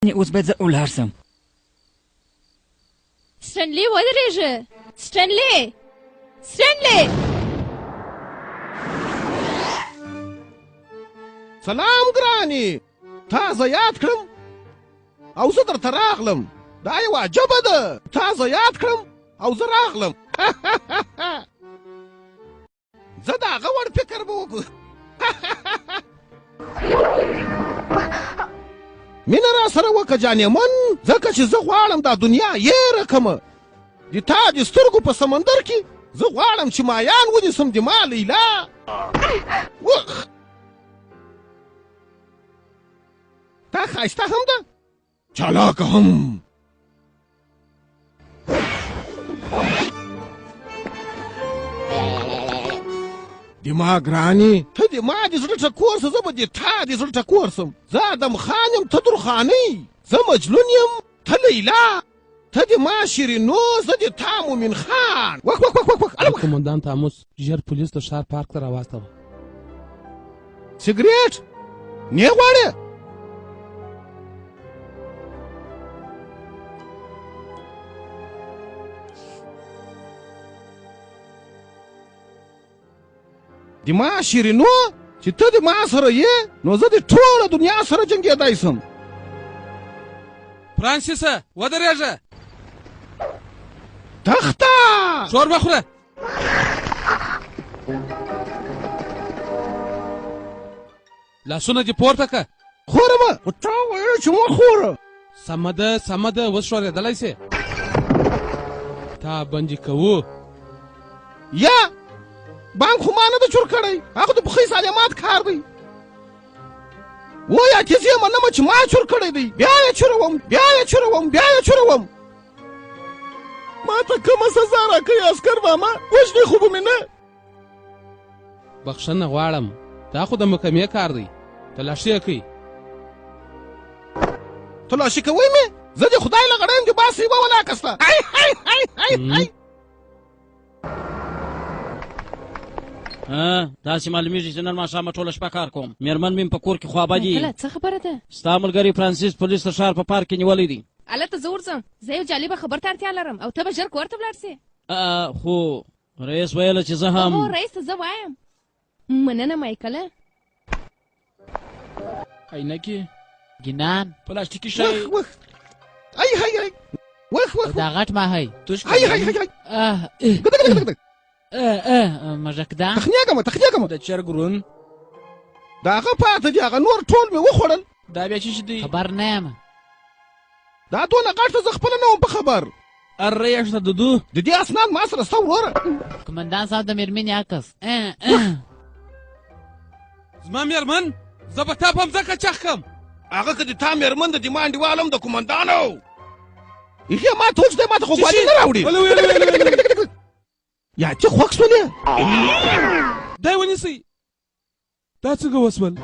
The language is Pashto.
اوس باید زه ولاړ سم. سټنلي ودرېږه. سټنلي سلام ګراني، تا زه یاد کړم او زه درته راغلم. دا یوه عجبه ده، تا زه یاد کړم او زه راغلم. زه د هغه وړ فکر به وکړو. مینه را سره وکړه جانې من، ځکه چې زه غواړم دا دنیا یېره کړمه. د تا د سترګو په سمندر کې زه غواړم چې مایان ونیسم د ما لیلا. وخ تا ښایسته هم ده، چالاکه هم. د ما ګرانې، ته د ما د زړه ټکور سه، زه به د تا د زړه ټکور سم. زه ادم خان یم، ته درخانۍ. زه مجنون یم، ته لیلا. ته د ما شیرینو، زه د تا مومن خان. وخ وخ وخ وخ. قومندان تاموس ژر پولیس د ښار پارک ته راواستوه. سګریټ نه غواړې؟ د ما شیرینو، چې ته د ما سره یې، نو زه د ټوله دنیا سره جنګېدی سم. فرانسیسه ودرېږه. تخته شور مه خوره. لاسونه دې پورته که. خورمه، خو تا ویل چې مه خوره. سمه ده اوس شورېدلی سې. تا بندي کوو. یا بانک خو ما نه ده چور کړی، هغه د پخۍ سالمات کار دی. وایه چې زه یې منمه چې ما چور کړی دی. بیا یې چوروم. ما ته کومه سزا راکوي عسکر ماما؟ وژنې خو به مې نه. بخښنه غواړم، دا خو د محکمې کار دی. تلاشي یې کوي. تلاشي کوئ مې؟ زه د خدای له غړیم د باسې یوه ولاکسته. داسې معلومیږي چې نن ماښامه ټوله شپه کار کوم. مېرمن مې په کور کې خوابه دي. څه خبره ده؟ ستا ملګري فرانسیس پولیس د ښار په پارک کې نیولی دی. هلته زه ورځم. زه یو جالبه خبر ته اړتیا لرم او ته به ژر کور ته ولاړ سې. خو رئیس ویله چې زه هم. هو رئیس ته زه وایم. مننه مایکله. عینکې، ګینان، پلاستیکي شی، وخ دا غټ ماهی، مژکدان، تخنیږم. د چرګ رون، د هغه پاته دي، هغه نور ټول مې وخوړل. دا بیا څه شي دی؟ خبر نه یم. دا دونه غټ ته زه خپله نه وم په خبر. اره یې شته دودو. د دې اسناد ما سره ستا وروره. قومندان صاحب د مېرمنې عکس. زما مېرمن، زه به تا په مځکه چخ کم. هغه که د تا مېرمن د دې ما انډیوال هم د قومندانو. ایښې ما ته اوس دی، ما ته خو ګوالي نه راوړي. یا چې خوښ شولې؟ دی ونیسئ. دا څنګه وسول؟